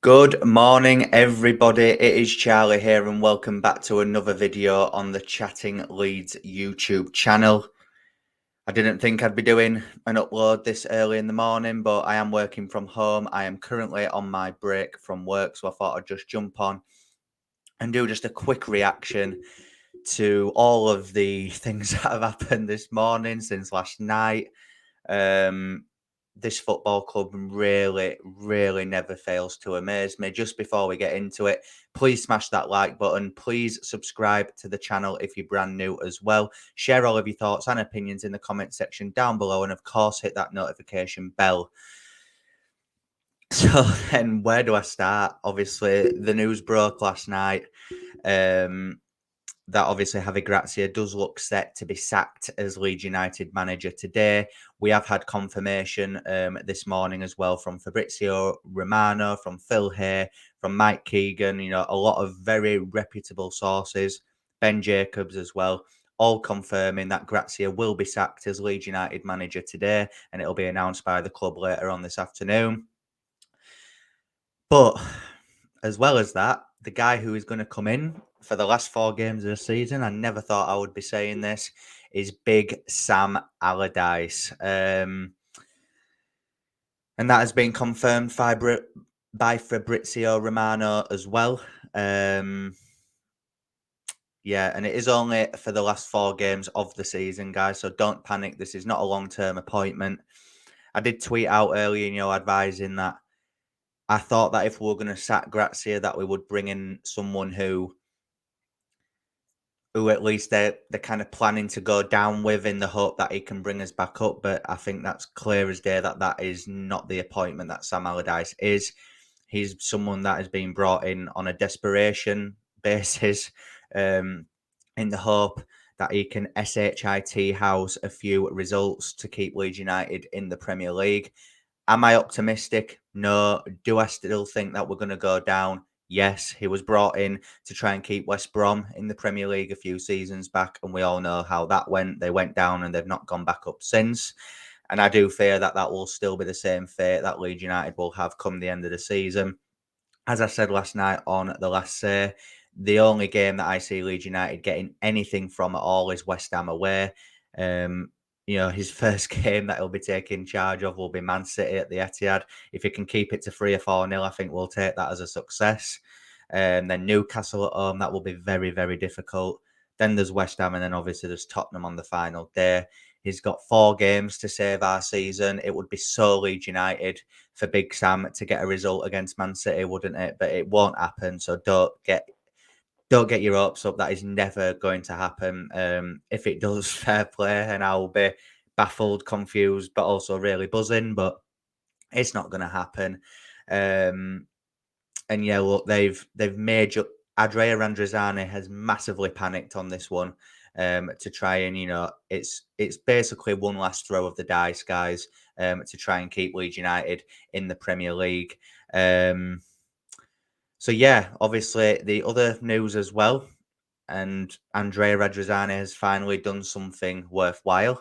Good morning, everybody. It is Charlie here, and welcome back to another video on the Chatting Leeds YouTube channel. I didn't think I'd be doing an upload this early in the morning, but I am working from home. I am currently on my break from work, so I thought I'd just jump on and do just a quick reaction to all of the things that have happened this morning since last night. This football club really never fails to amaze me. Just before we get into it, please smash that like button. Please subscribe to the channel if you're brand new as well. Share all of your thoughts and opinions in the comment section down below. And of course, hit that notification bell. So then where do I start? Obviously, the news broke last night. That obviously Javi Gracia does look set to be sacked as Leeds United manager today. We have had confirmation this morning as well from Fabrizio Romano, from Phil Hay, from Mike Keegan, a lot of very reputable sources, Ben Jacobs as well, all confirming that Gracia will be sacked as Leeds United manager today, and it'll be announced by the club later on this afternoon. But as well as that, the guy who is going to come in for the last 4 games of the season, I never thought I would be saying this, is Big Sam Allardyce. And that has been confirmed by Fabrizio Romano as well. Yeah, and it is only for the last 4 games of the season, guys, so don't panic. This is not a long-term appointment. I did tweet out earlier, advising that I thought that if we were going to sack Gracia, that we would bring in someone who at least they're kind of planning to go down with, in the hope that he can bring us back up. But I think that's clear as day that that is not the appointment that Sam Allardyce is. He's someone that has been brought in on a desperation basis, in the hope that he can SHIT house a few results to keep Leeds United in the Premier League. Am I optimistic? No. Do I still think that we're going to go down? Yes. He was brought in to try and keep West Brom in the Premier League a few seasons back, and we all know how that went. They went down and they've not gone back up since. And I do fear that that will still be the same fate that Leeds United will have come the end of the season. As I said last night on The Last Say, the only game that I see Leeds United getting anything from at all is West Ham away. His first game that he'll be taking charge of will be Man City at the Etihad. If he can keep it to 3 or 4-0, I think we'll take that as a success. Then Newcastle at home, that will be very difficult. Then there's West Ham, and then obviously there's Tottenham on the final day. He's got 4 games to save our season. It would be so Leeds United for Big Sam to get a result against Man City, wouldn't it? But it won't happen. So don't get your hopes up. That is never going to happen. If it does, fair play, and I'll be baffled, confused, but also really buzzing. But it's not going to happen. And yeah, look, they've made Andrea Randrizzani has massively panicked on this one. To try and, it's basically one last throw of the dice, guys, to try and keep Leeds United in the Premier League. So yeah, obviously the other news as well, and Andrea Radrizzani has finally done something worthwhile.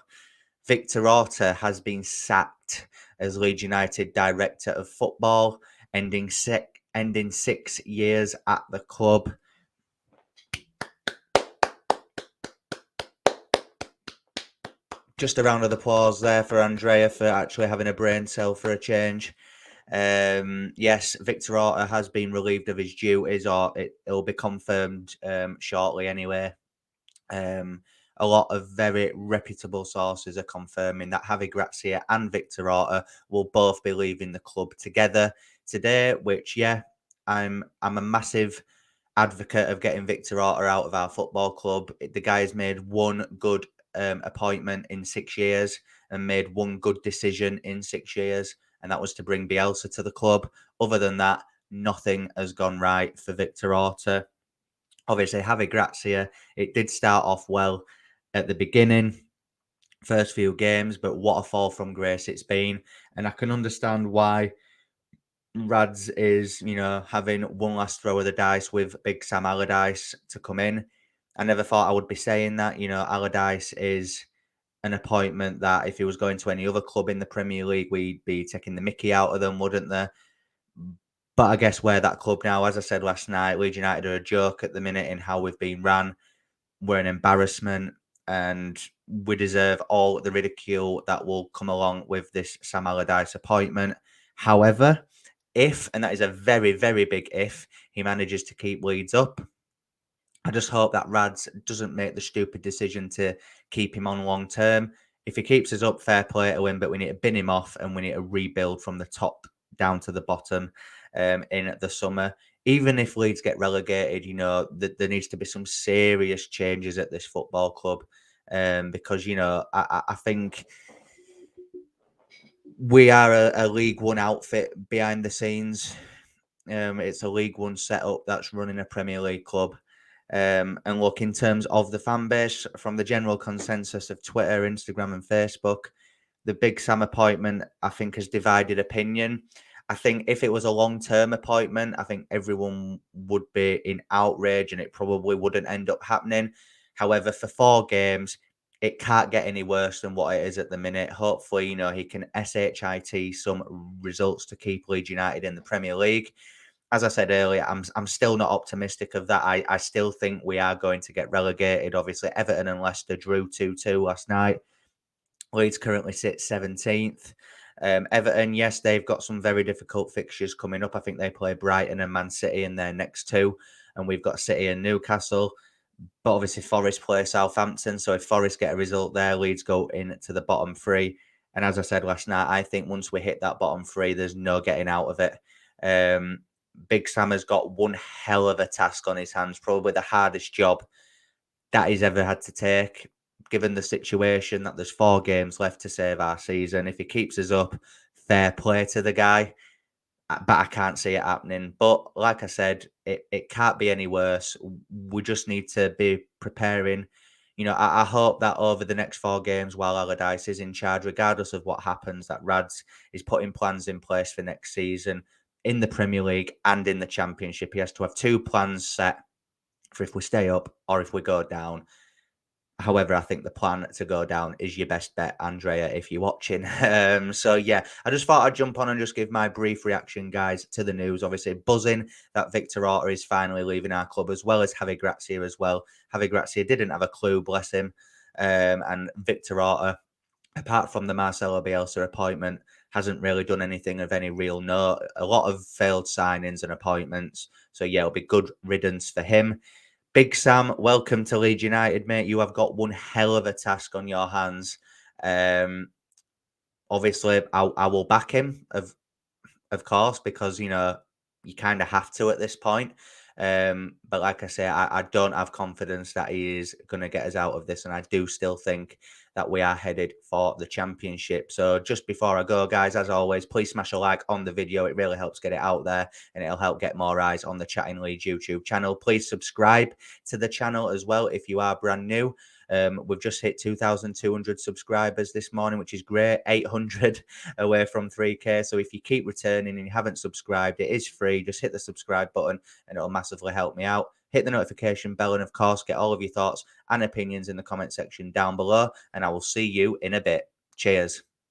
Victor Orta has been sacked as Leeds United Director of Football, ending 6 years at the club. Just a round of applause there for Andrea for actually having a brain cell for a change. Yes, Victor Orta has been relieved of his duties, or it'll be confirmed shortly anyway. A lot of very reputable sources are confirming that Javi Gracia and Victor Orta will both be leaving the club together today, which, yeah, I'm a massive advocate of getting Victor Orta out of our football club. The guy's made one good appointment in 6 years and made one good decision in 6 years, and that was to bring Bielsa to the club. Other than that, nothing has gone right for Victor Orta. Obviously, Javi Gracia, it did start off well at the beginning, first few games, but what a fall from grace it's been. And I can understand why Rads is, having one last throw of the dice with Big Sam Allardyce to come in. I never thought I would be saying that. Allardyce is an appointment that if he was going to any other club in the Premier League, we'd be taking the mickey out of them, wouldn't there? But I guess we're that club now. As I said last night, Leeds United are a joke at the minute in how we've been ran. We're an embarrassment, and we deserve all the ridicule that will come along with this Sam Allardyce appointment. However, if, and that is a very, very big if, he manages to keep Leeds up, I just hope that Rads doesn't make the stupid decision to keep him on long term. If he keeps us up, fair play to him, but we need to bin him off and we need to rebuild from the top down to the bottom in the summer. Even if Leeds get relegated, there needs to be some serious changes at this football club because, I think we are a League One outfit behind the scenes. It's a League One setup that's running a Premier League club. And look, in terms of the fan base, from the general consensus of Twitter, Instagram, and Facebook, the Big Sam appointment, I think, has divided opinion. I think if it was a long-term appointment, I think everyone would be in outrage and it probably wouldn't end up happening. However, for 4 games, it can't get any worse than what it is at the minute. Hopefully, he can SHIT some results to keep Leeds United in the Premier League. As I said earlier, I'm still not optimistic of that. I still think we are going to get relegated. Obviously, Everton and Leicester drew 2-2 last night. Leeds currently sit 17th. Everton, yes, they've got some very difficult fixtures coming up. I think they play Brighton and Man City in their next 2, and we've got City and Newcastle. But obviously, Forest play Southampton. So if Forest get a result there, Leeds go into the bottom 3. And as I said last night, I think once we hit that bottom 3, there's no getting out of it. Big Sam has got one hell of a task on his hands, probably the hardest job that he's ever had to take, given the situation that there's 4 games left to save our season. If he keeps us up, fair play to the guy. But I can't see it happening. But like I said, it can't be any worse. We just need to be preparing. I hope that over the next 4 games, while Allardyce is in charge, regardless of what happens, that Rads is putting plans in place for next season in the Premier League and in the Championship. He has to have 2 plans set for if we stay up or if we go down. However, I think the plan to go down is your best bet, Andrea, if you're watching. So, yeah, I just thought I'd jump on and just give my brief reaction, guys, to the news. Obviously, buzzing that Victor Orta is finally leaving our club, as well as Javi Gracia as well. Javi Gracia didn't have a clue, bless him. And Victor Orta, apart from the Marcelo Bielsa appointment, hasn't really done anything of any real note. A lot of failed signings and appointments. So, yeah, it'll be good riddance for him. Big Sam, welcome to Leeds United, mate. You have got one hell of a task on your hands. Obviously, I will back him, of course, because you kind of have to at this point. But like I say, I don't have confidence that he is going to get us out of this, and I do still think that we are headed for the Championship. So just before I go, guys, as always, please smash a like on the video. It really helps get it out there, and it'll help get more eyes on the Chatting Leeds YouTube channel. Please subscribe to the channel as well if you are brand new. We've just hit 2,200 subscribers this morning, which is great. 800 away from 3K. So if you keep returning and you haven't subscribed, it is free. Just hit the subscribe button and it'll massively help me out. Hit the notification bell and, of course, get all of your thoughts and opinions in the comment section down below. And I will see you in a bit. Cheers.